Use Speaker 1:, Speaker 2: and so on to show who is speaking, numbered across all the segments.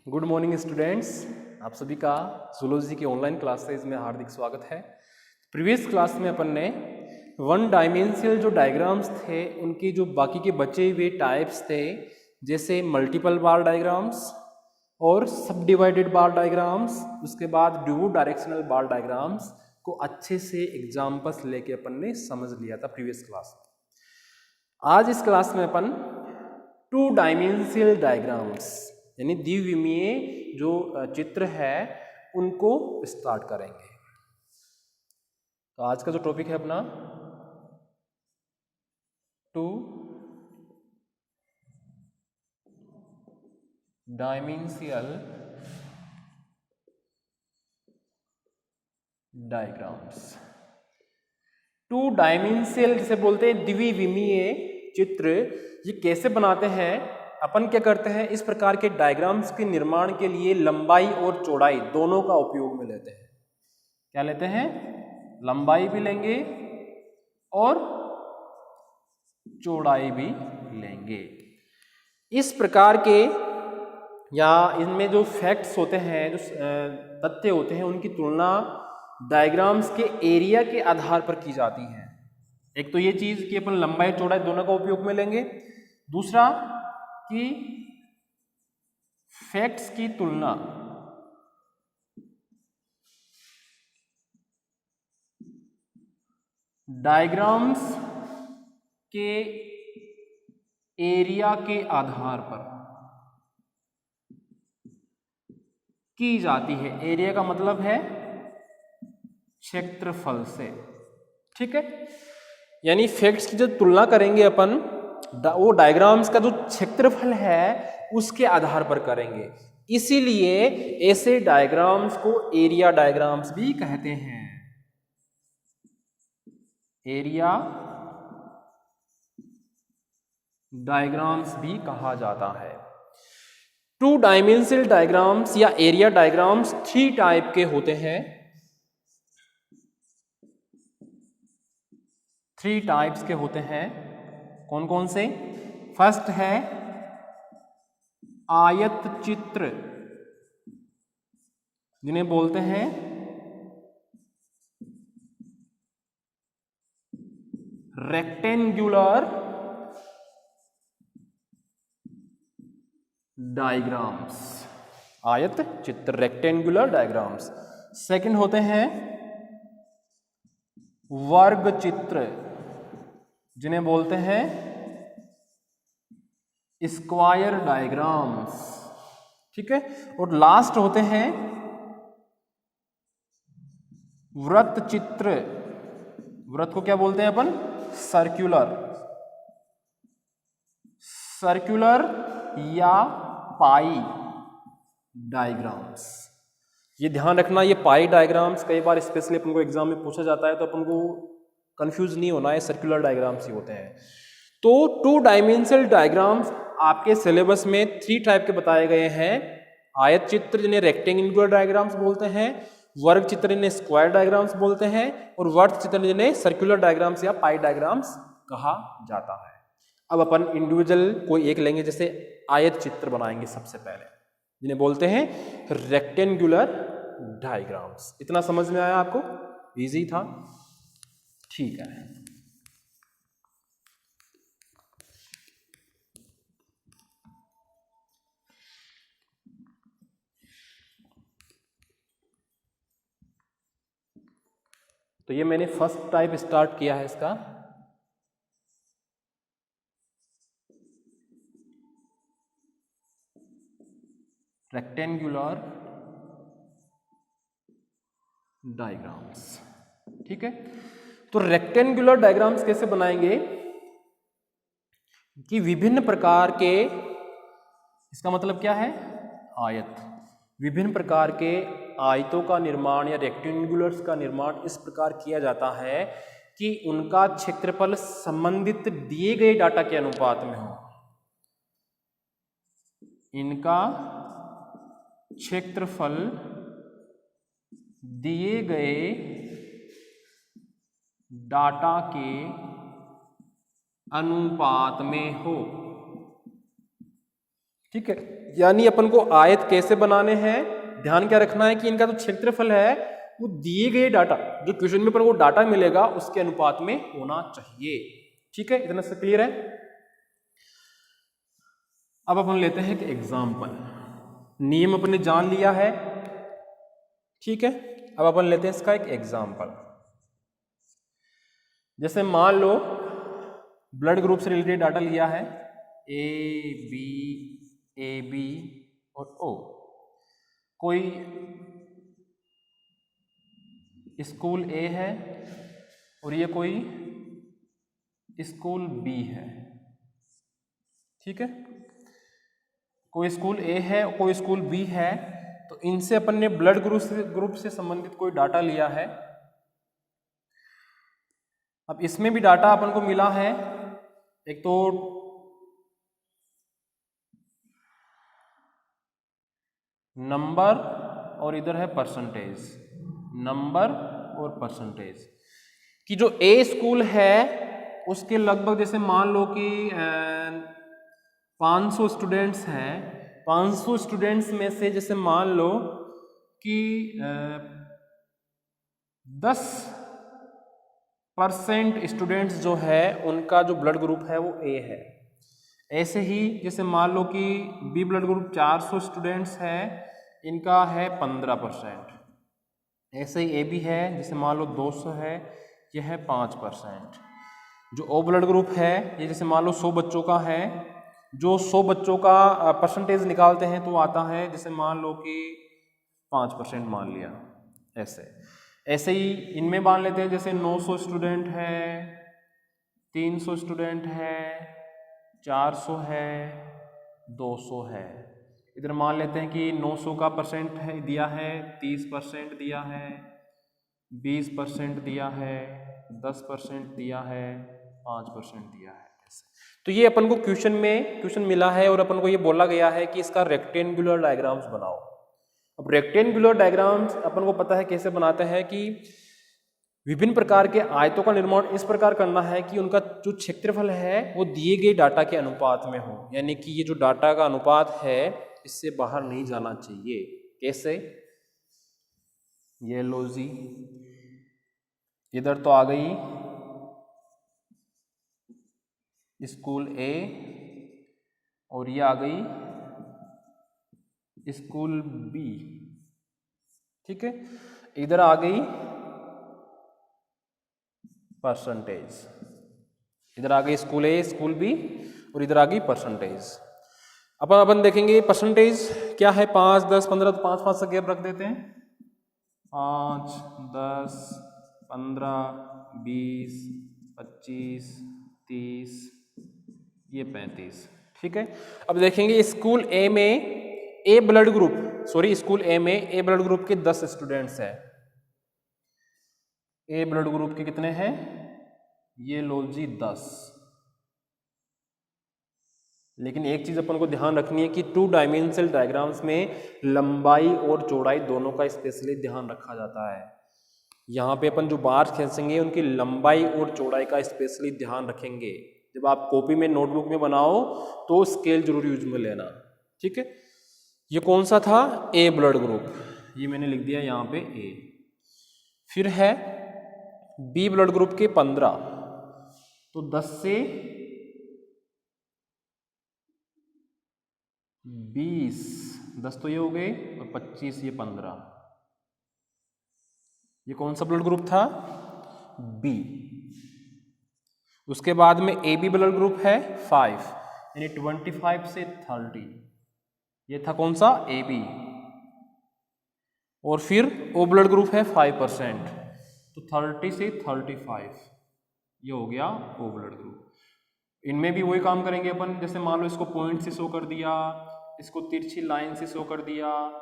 Speaker 1: Good morning students. आप सभी का जूलॉजी के ऑनलाइन क्लासेज में हार्दिक स्वागत है। प्रीवियस क्लास में अपन ने वन डायमेंशनल जो डायग्राम्स थे उनके जो बाकी के बचे हुए टाइप्स थे, जैसे मल्टीपल बार डायग्राम्स और सब डिवाइडेड बार डायग्राम्स, उसके बाद ड्यू डायरेक्शनल बार डायग्राम्स को अच्छे से एग्जाम्पल्स लेके अपन ने समझ लिया था प्रीवियस क्लास में। आज इस क्लास में अपन टू डायमेंशनल डायग्राम्स यानी द्विविमीय जो चित्र है उनको स्टार्ट करेंगे। तो आज का जो टॉपिक है अपना two dimensional diagrams. Two dimensional जिसे बोलते हैं द्विविमीय चित्र, ये कैसे बनाते हैं? अपन क्या करते हैं, इस प्रकार के डायग्राम्स के निर्माण के लिए लंबाई और चौड़ाई दोनों का उपयोग में लेते हैं। क्या लेते हैं? लंबाई भी लेंगे और चौड़ाई भी लेंगे। इस प्रकार के या इनमें जो फैक्ट्स होते हैं, जो तथ्य होते हैं, उनकी तुलना डायग्राम्स के एरिया के आधार पर की जाती है। एक तो ये चीज कि अपन लंबाई चौड़ाई दोनों का उपयोग में लेंगे, दूसरा कि फैक्ट्स की तुलना डायग्राम्स के एरिया के आधार पर की जाती है। एरिया का मतलब है क्षेत्रफल से, ठीक है। यानी फैक्ट्स की जो तुलना करेंगे अपन, वो डायग्राम्स का जो क्षेत्रफल है उसके आधार पर करेंगे। इसीलिए ऐसे डायग्राम्स को एरिया डायग्राम्स भी कहते हैं। एरिया डायग्राम्स भी कहा जाता है। टू डायमेंशनल डायग्राम्स या एरिया डायग्राम्स 3 टाइप के होते हैं। 3 टाइप्स के होते हैं। कौन कौन से? फर्स्ट है आयत चित्र, जिन्हें बोलते हैं रेक्टेंगुलर डायग्राम्स। आयत चित्र, रेक्टेंगुलर डायग्राम्स। सेकंड होते हैं वर्ग चित्र, जिन्हें बोलते हैं स्क्वायर डायग्राम्स, ठीक है। और लास्ट होते हैं वृत्त चित्र। वृत्त को क्या बोलते हैं अपन? सर्कुलर। सर्कुलर या पाई डायग्राम्स। ये ध्यान रखना, ये पाई डायग्राम्स कई बार स्पेशली अपन को एग्जाम में पूछा जाता है, तो अपन को कंफ्यूज नहीं होना है, सर्कुलर डायग्राम्स ही होते हैं। तो टू डायमेंशनल डायग्राम्स आपके सिलेबस में 3 टाइप के बताए गए हैं। आयत चित्र जिन्हें रेक्टेंगुलर डायग्राम्स बोलते हैं, वर्ग चित्र जिन्हें स्क्वायर डायग्राम्स बोलते हैं, और वृत्त चित्र जिन्हें सर्कुलर डायग्राम्स या पाई डायग्राम्स कहा जाता है। अब अपन इंडिविजुअल कोई एक लेंगे, जैसे आयत चित्र बनाएंगे सबसे पहले, जिन्हें बोलते हैं रेक्टेंगुलर डायग्राम्स। इतना समझ में आया आपको? इजी था, ठीक है। तो ये मैंने फर्स्ट टाइप स्टार्ट किया है इसका। रेक्टेंगुलर डायग्राम्स, ठीक है। तो रेक्टेंगुलर डायग्राम्स कैसे बनाएंगे कि विभिन्न प्रकार के, इसका मतलब क्या है? आयत। विभिन्न प्रकार के आयतों का निर्माण या रेक्टेंगुलर्स का निर्माण इस प्रकार किया जाता है कि उनका क्षेत्रफल संबंधित दिए गए डाटा के अनुपात में हो। इनका क्षेत्रफल दिए गए डाटा के अनुपात में हो, ठीक है, यानी अपन को आयत कैसे बनाने हैं, ध्यान क्या रखना है कि इनका जो क्षेत्रफल है वो दिए गए डाटा, जो क्वेश्चन में अपन को डाटा मिलेगा उसके अनुपात में होना चाहिए। ठीक है, इतना से क्लियर है। अब अपन लेते हैं एक एग्जाम्पल, नियम अपने जान लिया है। ठीक है, अब अपन लेते हैं इसका एक एग्जाम्पल। जैसे मान लो ब्लड ग्रुप से रिलेटेड डाटा लिया है, ए बी और ओ। कोई स्कूल ए है और ये कोई स्कूल बी है। ठीक है, कोई स्कूल ए है और कोई स्कूल बी है, तो इनसे अपन ने ब्लड ग्रुप से संबंधित कोई डाटा लिया है। अब इसमें भी डाटा अपन को मिला है, एक तो नंबर और इधर है परसेंटेज, नंबर और परसेंटेज कि जो ए स्कूल है उसके लगभग जैसे मान लो कि 500 स्टूडेंट्स हैं, 500 स्टूडेंट्स में से जैसे मान लो कि 10% स्टूडेंट्स जो है उनका जो ब्लड ग्रुप है वो ए है। ऐसे ही जैसे मान लो कि बी ब्लड ग्रुप 400 स्टूडेंट्स है, इनका है 15%। ऐसे ही ए बी है, जैसे मान लो 200 है, यह है 5%। जो ओ ब्लड ग्रुप है ये जैसे मान लो 100 बच्चों का है, जो 100 बच्चों का परसेंटेज निकालते हैं तो आता है जैसे मान लो कि 5% मान लिया। ऐसे ही इनमें मान लेते हैं, जैसे 900 स्टूडेंट है, 300 स्टूडेंट है, 400 है, 200 है। इधर मान लेते हैं कि 900 का परसेंट है दिया है, 30% दिया है, 20% दिया है, 10% दिया है, 5% दिया है। ऐसे तो ये अपन को क्वेश्चन मिला है और अपन को ये बोला गया है कि इसका रेक्टेंगुलर डायग्राम्स बनाओ। अब रेक्टेंगुलर डायग्राम्स अपन को पता है कैसे बनाते हैं कि विभिन्न प्रकार के आयतों का निर्माण इस प्रकार करना है कि उनका जो क्षेत्रफल है वो दिए गए डाटा के अनुपात में हो, यानी कि ये जो डाटा का अनुपात है इससे बाहर नहीं जाना चाहिए। कैसे? ये लो जी, इधर तो आ गई स्कूल ए और ये आ गई स्कूल बी। ठीक है, इधर आ गई परसेंटेज, इधर आ गई स्कूल ए स्कूल बी और इधर आ गई परसेंटेज। अपन देखेंगे परसेंटेज क्या है, 5, 10, 15, तो 5 से गैप रख देते हैं। 5, 10, 15, 20, 25, 30, ये 35। ठीक है, अब देखेंगे स्कूल ए में स्कूल ए में ए ब्लड ग्रुप के 10 स्टूडेंट्स हैं। ए ब्लड ग्रुप के कितने हैं? ये लो जी 10। लेकिन एक चीज अपन को ध्यान रखनी है कि 2 डायमेंशनल डायग्राम्स में लंबाई और चौड़ाई दोनों का स्पेशली ध्यान रखा जाता है। यहाँ पे अपन जो बार्स खींचेंगे उनकी लंबाई और चौड़ाई का स्पेशली ध्यान रखेंगे। जब आप कॉपी में नोटबुक में बनाओ तो स्केल जरूर यूज में लेना। ठीक है, ये कौन सा था? ए ब्लड ग्रुप, ये मैंने लिख दिया यहाँ पे ए। फिर है बी ब्लड ग्रुप के 15, तो 10 से 20, 10 तो ये हो गए और 25 ये 15। ये कौन सा ब्लड ग्रुप था? बी। उसके बाद में ए बी ब्लड ग्रुप है 5, यानी 25 से 30, ये था कौन सा? A B. और फिर ओ ब्लड ग्रुप है 5%, तो 30 से 35, ये हो गया ओ ब्लड ग्रुप। इनमें भी वही काम करेंगे अपन, जैसे मान लो इसको पॉइंट से शो कर दिया, इसको तिरछी लाइन से शो कर दिया,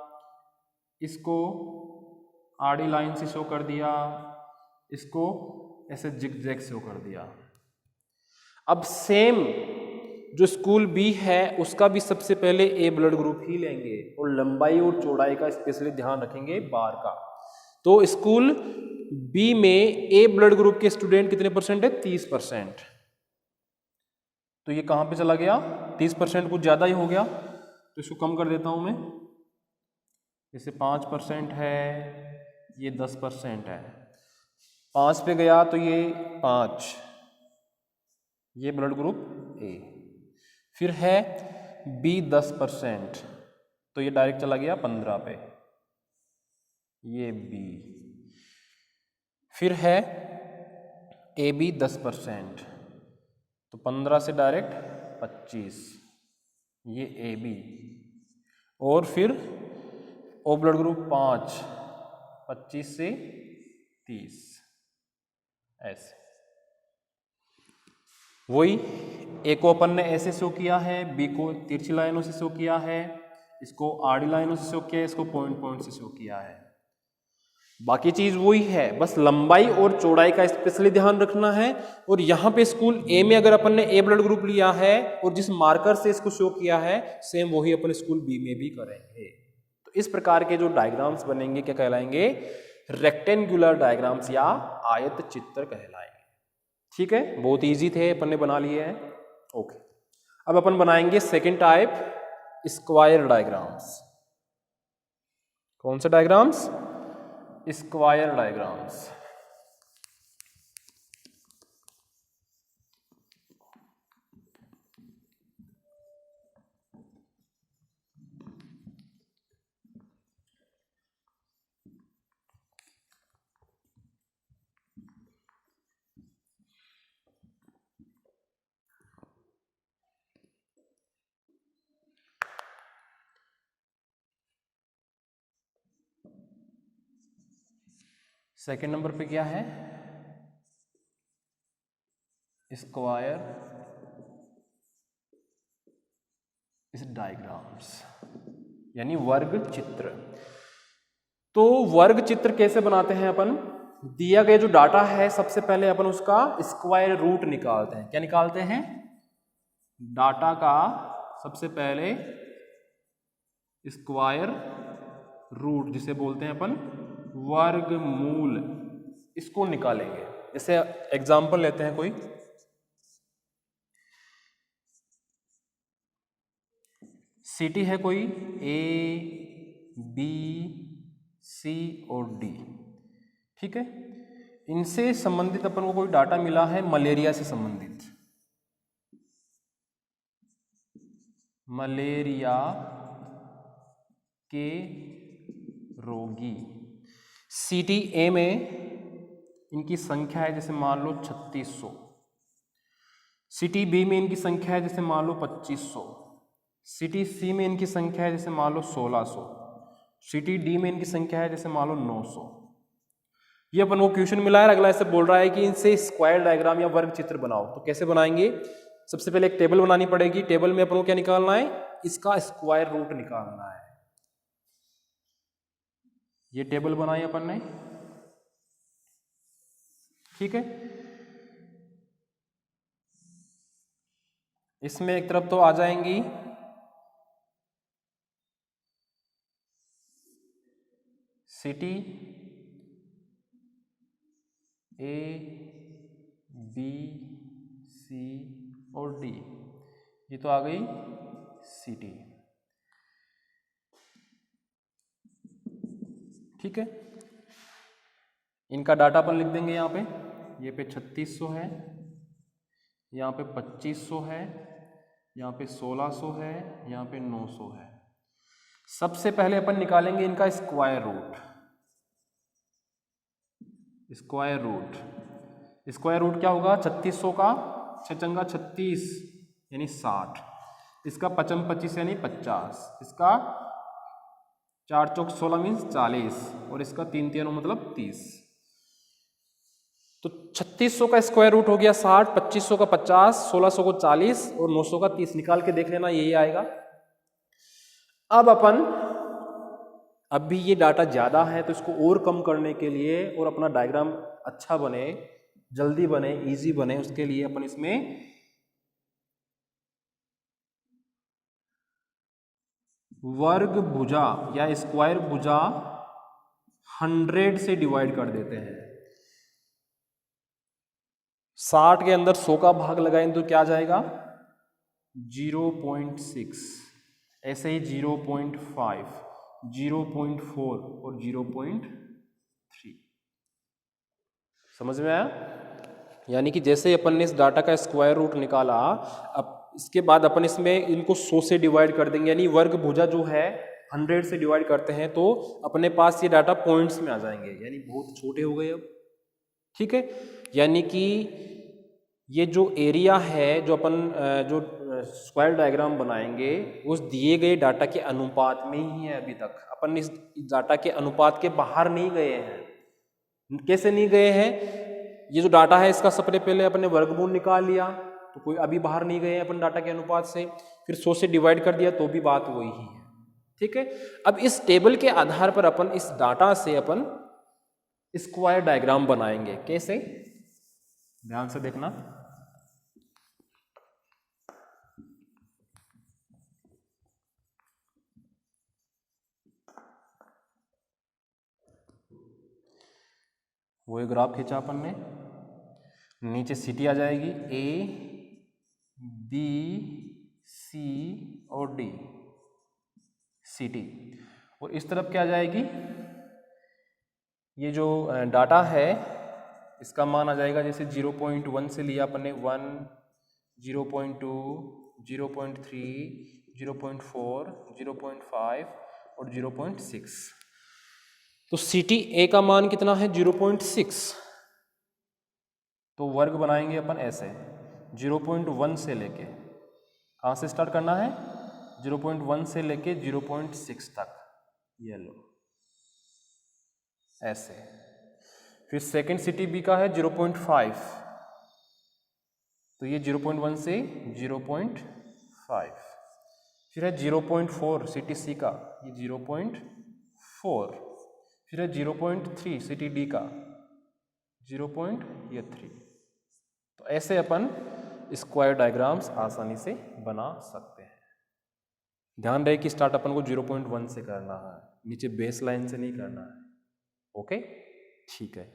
Speaker 1: इसको आड़ी लाइन से शो कर दिया, इसको ऐसे जिगजैग शो कर दिया। अब सेम जो स्कूल बी है उसका भी सबसे पहले ए ब्लड ग्रुप ही लेंगे और लंबाई और चौड़ाई का स्पेशली ध्यान रखेंगे बार का। तो स्कूल बी में ए ब्लड ग्रुप के स्टूडेंट कितने परसेंट है? 30%। तो ये कहां पे चला गया? 30% कुछ ज्यादा ही हो गया। तो इसको कम कर देता हूँ मैं, जैसे 5% है, ये 10% है, 5 पे गया तो ये 5, ये ब्लड ग्रुप ए। फिर है बी 10%, तो ये डायरेक्ट चला गया 15 पे, ये बी। फिर है ए बी 10%, तो 15 से डायरेक्ट 25, ये ए बी। और फिर ओ ब्लड ग्रुप 5, 25 से 30, ऐसे। वही ए को अपन ने ऐसे शो किया है, बी को तिरछी लाइनों से शो किया है, इसको आड़ी लाइनों से शो किया है, इसको पॉइंट पॉइंट से शो किया है। बाकी चीज वही है, बस लंबाई और चौड़ाई का स्पेशली ध्यान रखना है। और यहाँ पे स्कूल ए में अगर अपन ने ए ब्लड ग्रुप लिया है और जिस मार्कर से इसको शो किया है, सेम वही अपन स्कूल बी में भी करेंगे। तो इस प्रकार के जो डायग्राम्स बनेंगे क्या कहलाएंगे? रेक्टेंगुलर डायग्राम्स या आयत चित्र कहलाएंगे। ठीक है, बहुत इजी थे, अपन ने बना लिए हैं। ओके, अब अपन बनाएंगे सेकेंड टाइप, स्क्वायर डायग्राम्स। कौन से diagrams? Square diagrams. Second number पे क्या है? स्क्वायर इस डायग्राम्स, यानी वर्ग चित्र। तो वर्ग चित्र कैसे बनाते हैं अपन? दिया गया जो डाटा है, सबसे पहले अपन उसका स्क्वायर रूट निकालते हैं। क्या निकालते हैं? डाटा का सबसे पहले स्क्वायर रूट, जिसे बोलते हैं अपन वर्गमूल, इसको निकालेंगे। जैसे एग्जांपल लेते हैं, कोई सिटी है, कोई ए बी सी और डी, ठीक है। इनसे संबंधित अपन को कोई डाटा मिला है, मलेरिया से संबंधित, मलेरिया के रोगी। सिटी ए में इनकी संख्या है जैसे मान लो 3600, सिटी बी में इनकी संख्या है जैसे मान लो 2500, सिटी सी में इनकी संख्या है जैसे मान लो 1600, सिटी डी में इनकी संख्या है जैसे मान लो 900। ये अपन को क्वेश्चन मिला है, अगला ऐसे बोल रहा है कि इनसे स्क्वायर डायग्राम या वर्ग चित्र बनाओ। तो कैसे बनाएंगे? सबसे पहले एक टेबल बनानी पड़ेगी। टेबल में अपन को क्या निकालना है? इसका स्क्वायर रूट निकालना है। ये टेबल बनाई अपन ने, ठीक है। इसमें एक तरफ तो आ जाएंगी सिटी ए बी सी और डी, ये तो आ गई सिटी, ठीक है। इनका डाटा अपन लिख देंगे यहाँ पे, ये पे 3600 है, यहाँ पे 2500 है, यहाँ पे 1600 है, यहाँ पे 900 है। सबसे पहले अपन निकालेंगे इनका square root. Square root, square root क्या होगा? 3600 का 6 चंगा 36 यानी 60, इसका 55 25 यानी 50, इसका 4 चौक 16 मीन्स 40, और इसका 3 3 मतलब 30। तो 3600 का स्क्वायर रूट हो गया 60, 2500 का 50, 1600 को 40 और 900 का 30। निकाल के देख लेना, यही आएगा। अब अपन, अब भी ये डाटा ज़्यादा है तो इसको और कम करने के लिए और अपना डायग्राम अच्छा बने, जल्दी बने, इजी बने, उसके लिए अपन इसमें वर्ग भुजा या स्क्वायर भुजा 100 से डिवाइड कर देते हैं। 60 के अंदर 100 का भाग लगाएं तो क्या आ जाएगा? 0.6, ऐसे ही 0.5, 0.4 और 0.3। समझ में आया? यानी कि जैसे अपन ने इस डाटा का स्क्वायर रूट निकाला, अब इसके बाद अपन इसमें इनको 100 से डिवाइड कर देंगे, यानी वर्ग भुजा जो है 100 से डिवाइड करते हैं तो अपने पास ये डाटा पॉइंट्स में आ जाएंगे, यानी बहुत छोटे हो गए अब। ठीक है, यानी कि ये जो एरिया है जो अपन जो स्क्वायर डायग्राम बनाएंगे उस दिए गए डाटा के अनुपात में ही है। अभी तक अपन इस डाटा के अनुपात के बाहर नहीं गए हैं। कैसे नहीं गए हैं? ये जो डाटा है इसका सबसे पहले अपने वर्गमूल निकाल लिया तो कोई अभी बाहर नहीं गए हैं अपन डाटा के अनुपात से, फिर 100 से डिवाइड कर दिया तो भी बात वही है। ठीक है, अब इस टेबल के आधार पर अपन इस डाटा से अपन स्क्वायर डायग्राम बनाएंगे। कैसे? ध्यान से देखना। वो एक ग्राफ खींचा अपन ने, नीचे सिटी आ जाएगी A, B, C और D, सिटी, और इस तरफ क्या आ जाएगी? ये जो डाटा है इसका मान आ जाएगा, जैसे 0.1 से लिया अपन ने 1, 0.2, 0.3, 0.4, 0.5 और 0.6। तो सिटी ए का मान कितना है? 0.6। तो वर्ग बनाएंगे अपन ऐसे 0.1 से लेके, कहाँ से स्टार्ट करना है? 0.1 से लेके 0.6 तक, ये लो ऐसे। फिर सेकंड सिटी बी का है 0.5, तो ये 0.1 से 0.5। फिर है 0.4 सिटी सी का, ये 0.4। फिर है 0.3 सिटी डी का, 0.3। तो ऐसे अपन स्क्वायर डायग्राम्स आसानी से बना सकते हैं। ध्यान रहे कि स्टार्ट अपन को 0.1 से करना है, नीचे बेस लाइन से नहीं करना है। ओके, ठीक है।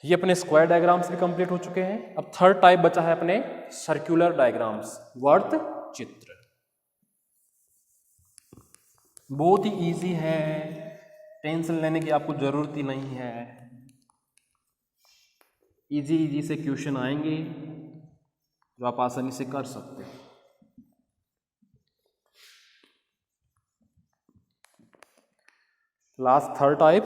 Speaker 1: ये अपने स्क्वायर डायग्राम्स भी कंप्लीट हो चुके हैं। अब थर्ड टाइप बचा है अपने सर्कुलर डायग्राम्स, वर्त चित्र। बहुत ही इजी है, टेंशन लेने की आपको जरूरत ही नहीं है। इजी से क्वेश्चन आएंगे जो आप आसानी से कर सकते हो। Last third type,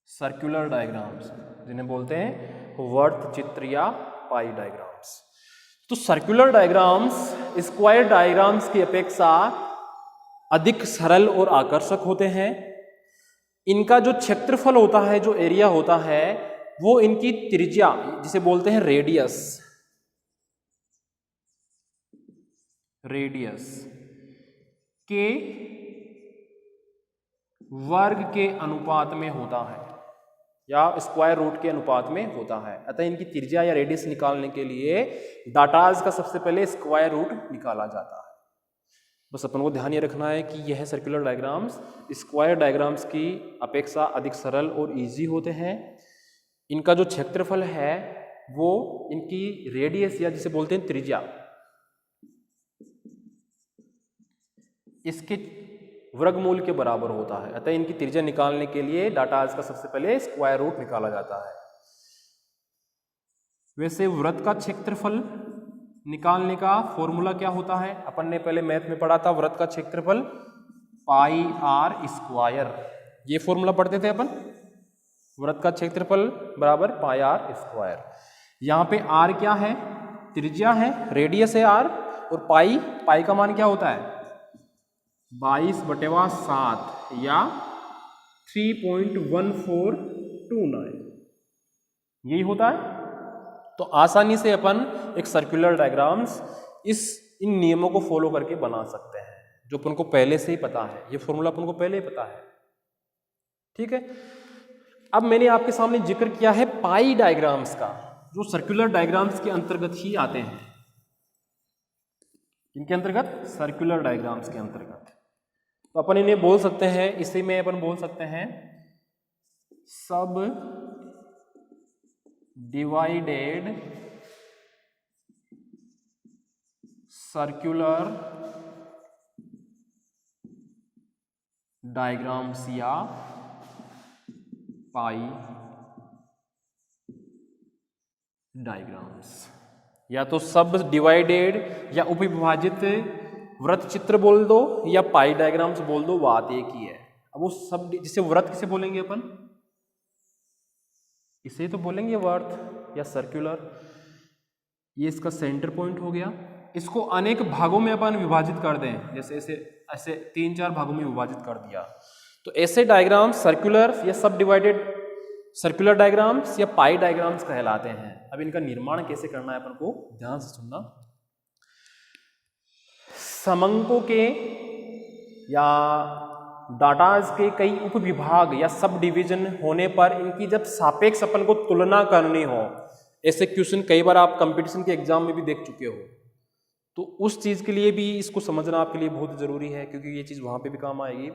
Speaker 1: circular diagrams, जिन्हें बोलते हैं वर्त चित्र या पाई डायग्राम्स। तो सर्कुलर डायग्राम्स स्क्वायर डायग्राम्स की अपेक्षा अधिक सरल और आकर्षक होते हैं। इनका जो क्षेत्रफल होता है, जो एरिया होता है, वो इनकी त्रिज्या, जिसे बोलते हैं रेडियस, के वर्ग के अनुपात में होता है या स्क्वायर रूट के अनुपात में होता है। अतः इनकी त्रिज्या या रेडियस निकालने के लिए डाटाज का सबसे पहले स्क्वायर रूट निकाला जाता है। बस अपन को ध्यान ये रखना है कि यह सर्कुलर डायग्राम्स स्क्वायर डायग्राम्स की अपेक्षा अधिक सरल और इजी होते हैं। इनका जो क्षेत्रफल है वो इनकी रेडियस या जिसे बोलते हैं त्रिज्या, इसके वर्गमूल के बराबर होता है। अतः इनकी त्रिज्या निकालने के लिए डाटाज का सबसे पहले स्क्वायर रूट निकाला जाता है। वैसे वृत्त का क्षेत्रफल निकालने का फॉर्मूला क्या होता है? अपन ने पहले मैथ में पढ़ा था, वृत्त का क्षेत्रफल पाई आर स्क्वायर, ये फॉर्मूला पढ़ते थे अपन, वृत्त का क्षेत्रफल बराबर पाई आर स्क्वायर। यहाँ पे आर क्या है? त्रिज्या है, रेडियस है आर, और पाई का मान क्या होता है? 22/7 या 3.1429, यही होता है। तो आसानी से अपन एक सर्कुलर डायग्राम्स इन नियमों को फॉलो करके बना सकते हैं, जो अपन को पहले से ही पता है, ये फॉर्मूला अपन को पहले ही पता है। ठीक है, अब मैंने आपके सामने जिक्र किया है पाई डायग्राम्स का, जो सर्कुलर डायग्राम्स के अंतर्गत ही आते हैं। इनके अंतर्गत, सर्कुलर डायग्राम्स के अंतर्गत। तो अपन इन्हें बोल सकते हैं, इसी में अपन बोल सकते हैं सब डिवाइडेड सर्कुलर डायग्राम्स या पाई डायग्राम्स, या तो सब डिवाइडेड या उपविभाजित वृत्त चित्र बोल दो या पाई डायग्राम्स बोल दो, बात एक ही है। अब वो सब जिसे वृत्त किसे बोलेंगे अपन, इसे तो बोलेंगे वर्त या सर्कुलर। ये इसका सेंटर पॉइंट हो गया। इसको अनेक भागों में अपन विभाजित कर दें, जैसे ऐसे ऐसे 3-4 भागों में विभाजित कर दिया, तो ऐसे डायग्राम्स सर्कुलर या सब डिवाइडेड सर्कुलर डायग्राम्स या पाई डायग्राम्स कहलाते हैं। अब इनका निर्माण कैसे करना है अपन को ध्यान से सुनना। समंकों के या डाटाज के कई उपविभाग या सब डिवीजन होने पर इनकी जब सापेक्ष अपन को तुलना करनी हो, ऐसे क्वेश्चन कई बार आप कंपटीशन के एग्जाम में भी देख चुके हो, तो उस चीज के लिए भी इसको समझना आपके लिए बहुत जरूरी है, क्योंकि ये चीज वहां पे भी काम आएगी।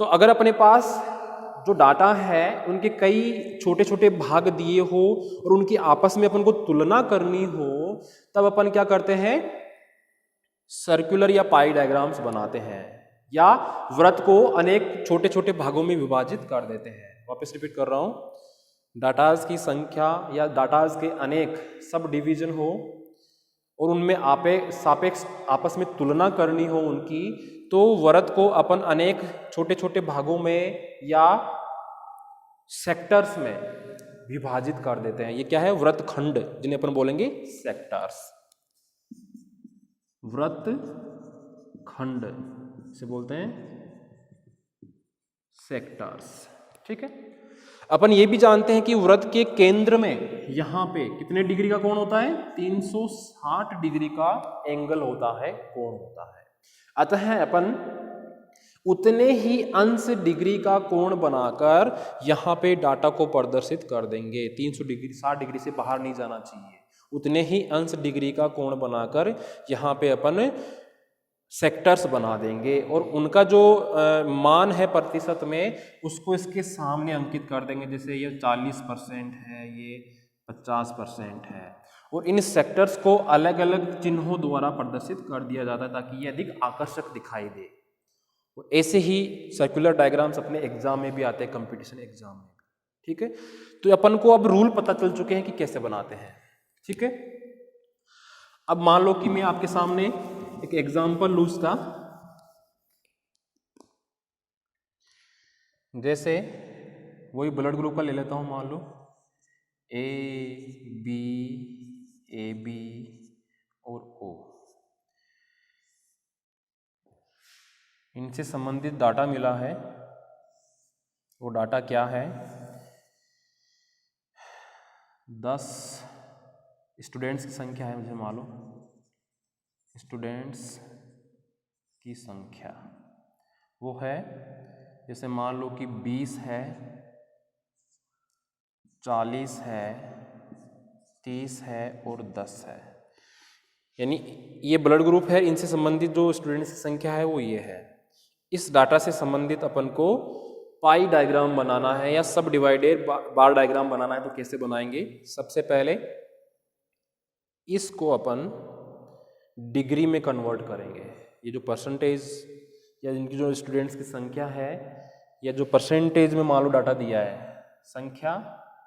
Speaker 1: तो अगर अपने पास जो डाटा है उनके कई छोटे छोटे भाग दिए हो और उनकी आपस में अपन को तुलना करनी हो, तब अपन क्या करते हैं, सर्कुलर या पाई डायग्राम्स बनाते हैं या वृत्त को अनेक छोटे छोटे भागों में विभाजित कर देते हैं। वापस रिपीट कर रहा हूं, डाटाज की संख्या या डाटाज के अनेक सब डिवीजन हो और उनमें सापेक्ष आपस में तुलना करनी हो उनकी, तो वृत्त को अपन अनेक छोटे छोटे भागों में या सेक्टर्स में विभाजित कर देते हैं। ये क्या है, वृत्त खंड, जिन्हें अपन बोलेंगे सेक्टर्स। वृत्त खंड से बोलते हैं सेक्टर्स। ठीक है। अपन ये भी जानते हैं कि वृत्त के केंद्र में यहां पे कितने डिग्री का कोण होता है, 360 डिग्री का एंगल होता है, कोण होता है। अतः अपन उतने ही अंश डिग्री का कोण बनाकर यहां पे डाटा को प्रदर्शित कर देंगे। 300 डिग्री 60 डिग्री से बाहर नहीं जाना चाहिए। उतने ही अंश डिग्री का कोण बनाकर यहां पे अपन सेक्टर्स बना देंगे और उनका जो मान है प्रतिशत में, उसको इसके सामने अंकित कर देंगे। जैसे ये 40% है, ये 50% है, और इन सेक्टर्स को अलग अलग चिन्हों द्वारा प्रदर्शित कर दिया जाता है ताकि ये अधिक आकर्षक दिखाई दे। और ऐसे ही सर्कुलर डायग्राम्स अपने एग्जाम में भी आते हैं, कंपटीशन एग्जाम में। ठीक है। तो अपन को अब रूल पता चल चुके हैं कि कैसे बनाते हैं। ठीक है। अब मान लो कि मैं आपके सामने एक एग्जाम्पल लूँ उसका, जैसे वही ब्लड ग्रुप का ले लेता हूं, मान लो AB AB और O। इनसे संबंधित डाटा मिला है। वो डाटा क्या है, 10 स्टूडेंट्स की संख्या है, मुझे मान लो स्टूडेंट्स की संख्या वो है, जैसे मान लो कि 20 है, 40 है, 30 है और 10 है। यानी ये ब्लड ग्रुप है, इनसे संबंधित जो स्टूडेंट्स की संख्या है वो ये है। इस डाटा से संबंधित अपन को पाई डायग्राम बनाना है या सब डिवाइडेड बार डायग्राम बनाना है। तो कैसे बनाएंगे, सबसे पहले इसको अपन डिग्री में कन्वर्ट करेंगे। ये जो परसेंटेज या इनकी जो स्टूडेंट्स की संख्या है, या जो परसेंटेज में मान लो डाटा दिया है, संख्या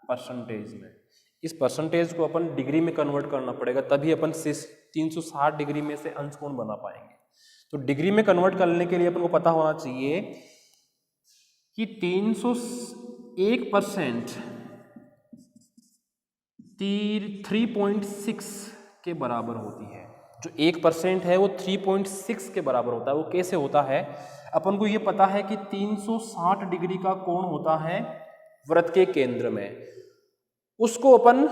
Speaker 1: परसेंटेज में, इस परसेंटेज को अपन डिग्री में कन्वर्ट करना पड़ेगा, तभी अपन 360 डिग्री में से अंश कोण बना पाएंगे। तो डिग्री में कन्वर्ट करने के लिए अपन को पता होना चाहिए कि 301% 3.6 के बराबर होती है। जो 1% है वो 3.6 के बराबर होता है। वो कैसे होता है, अपन को ये पता है कि 360 डिग्री का कोण होता है वृत्त के केंद्र में। उसको अपन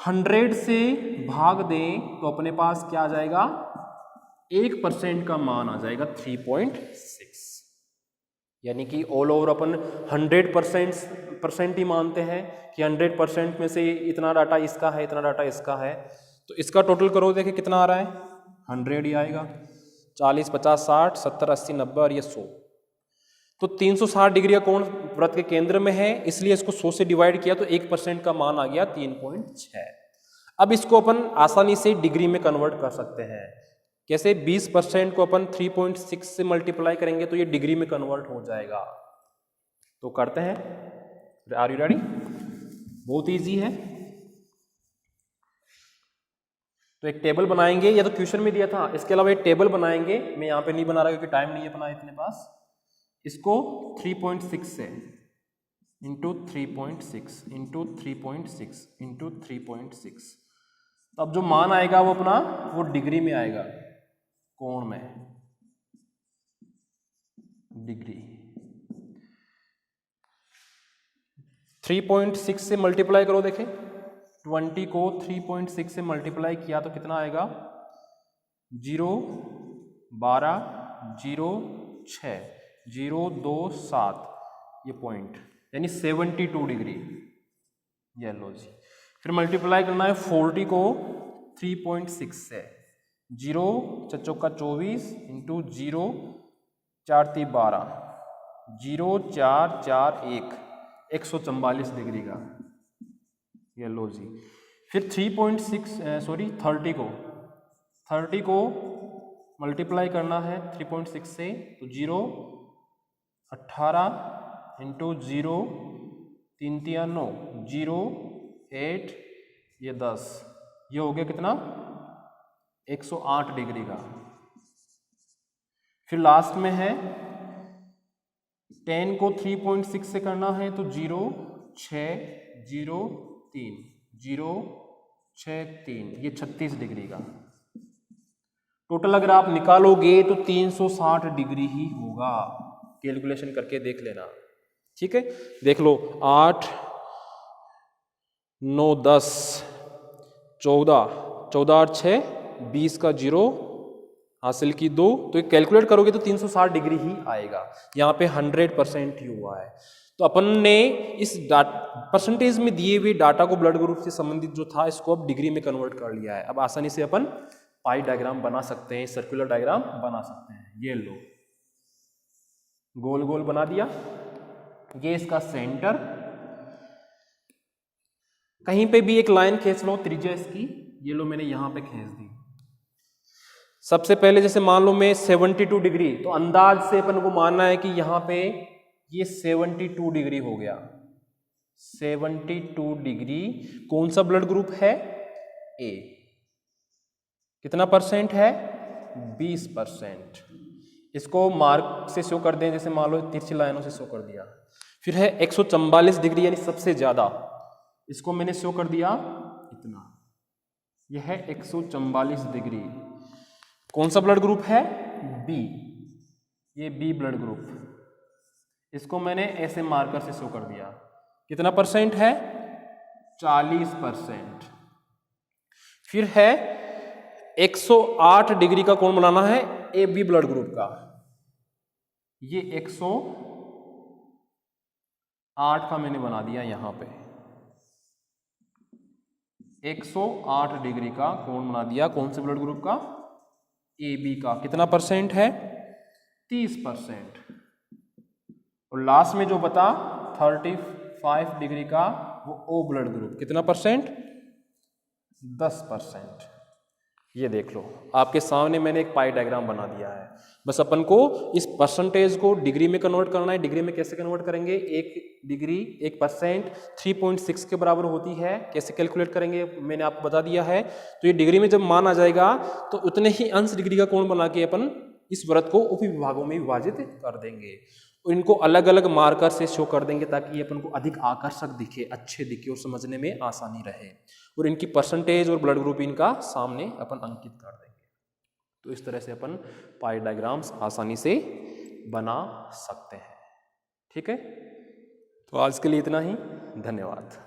Speaker 1: 100 से भाग दें तो अपने पास क्या आ जाएगा, 1% का मान आ जाएगा 3.6। यानी कि ऑल ओवर अपन 100% ही मानते हैं कि 100% में से इतना डाटा इसका है, इतना डाटा इसका है। तो इसका टोटल करो, देखिए कितना आ रहा है, 100 ही आएगा। 40 50 60 70 80 90 और ये 100। तो 360 डिग्री का कोण वृत्त के केंद्र में है, इसलिए इसको 100 से डिवाइड किया तो 1% का मान आ गया 3.6। अब इसको अपन आसानी से डिग्री में कन्वर्ट कर सकते हैं। कैसे? 20% को अपन 3.6 से मल्टीप्लाई करेंगे तो ये डिग्री में कन्वर्ट हो जाएगा। तो करते हैं। Are you ready? बहुत इजी है। तो एक टेबल बनाएंगे, या तो क्वेश्चन में दिया था, इसके अलावा एक टेबल बनाएंगे। मैं यहाँ पे नहीं बना रहा क्योंकि टाइम नहीं है अपना इतने पास। इसको 3.6 से इंटू 3.6 इंटू 3.6 इंटू 3.6, तो अब जो मान आएगा वो अपना वो डिग्री में आएगा, कोण में डिग्री। 3.6 से मल्टीप्लाई करो, देखें 20 को 3.6 से मल्टीप्लाई किया तो कितना आएगा? 0 12 0 6 0 2 7, ये पॉइंट, यानी 72 डिग्री। ये लो जी। फिर मल्टीप्लाई करना है 40 को 3.6 से, 0 चौका 24 इंटू 0 4 3 12, 0 4 4 1, 144 डिग्री का। ये लो जी। फिर 30 को मल्टीप्लाई करना है 3.6 से, तो 0 18 इंटू 0 3 3 9, 0 8, ये 10, ये हो गया कितना? 108 डिग्री का। फिर लास्ट में है 10 को 3.6 से करना है, तो 0 6 0 3, 0 6 3, ये 36 डिग्री का। टोटल अगर आप निकालोगे तो 360 डिग्री ही होगा। कैलकुलेशन करके देख लेना, ठीक है? देख लो, 8 9 10 14, 14 और 6 20 का 0 हासिल की 2, तो कैलकुलेट करोगे तो 360 डिग्री ही आएगा। यहाँ पे 100% ही हुआ है। तो अपन ने इस परसेंटेज में दिए हुए डाटा को ब्लड ग्रुप से संबंधित जो था इसको अब डिग्री में कन्वर्ट कर लिया है। अब आसानी से अपन पाई डायग्राम बना सकते हैं, सर्कुलर डायग्राम बना सकते हैं। ये लो, गोल गोल बना दिया, ये इसका सेंटर। कहीं पे भी एक लाइन खींच लो, त्रिज्या इसकी, ये लो मैंने यहां पे खींच दी। सबसे पहले जैसे मान लो मैं 72 डिग्री, तो अंदाज से अपन को मानना है कि यहां पे ये 72 डिग्री हो गया। 72 डिग्री कौन सा ब्लड ग्रुप है? ए। कितना परसेंट है? 20%। इसको मार्क से शो कर दें, जैसे मान लो तिरछी लाइनों से शो कर दिया। फिर है 144 डिग्री यानी सबसे ज्यादा, इसको मैंने शो कर दिया इतना। यह है 144 डिग्री। कौन सा ब्लड ग्रुप है? बी। ये बी ब्लड ग्रुप, इसको मैंने ऐसे मार्कर से शो कर दिया। कितना परसेंट है? 40%। फिर है 108 डिग्री का कोण बनाना है ए बी ब्लड ग्रुप का। ये 108 का मैंने बना दिया यहां पे। 108 डिग्री का कोण बना दिया। कौन से ब्लड ग्रुप का? ए बी का। कितना परसेंट है? 30%। और लास्ट में जो बता 35 डिग्री का, वो ओ ब्लड ग्रुप। कितना परसेंट? 10%। ये देख लो, आपके सामने मैंने एक पाई डायग्राम बना दिया है। बस अपन को इस परसेंटेज को डिग्री में कन्वर्ट करना है। डिग्री में कैसे कन्वर्ट करेंगे? 1 डिग्री 1% 3.6 के बराबर होती है। कैसे कैलकुलेट करेंगे मैंने आपको बता दिया है। तो ये डिग्री में जब मान आ जाएगा तो उतने ही अंश डिग्री का कोण बना के अपन इस वृत्त को उपविभागों में विभाजित कर देंगे। इनको अलग अलग मार्कर से शो कर देंगे ताकि ये अपन को अधिक आकर्षक दिखे, अच्छे दिखे और समझने में आसानी रहे। और इनकी परसेंटेज और ब्लड ग्रुप इनका सामने अपन अंकित कर देंगे। तो इस तरह से अपन पाई डायग्राम्स आसानी से बना सकते हैं। ठीक है, तो आज के लिए इतना ही। धन्यवाद।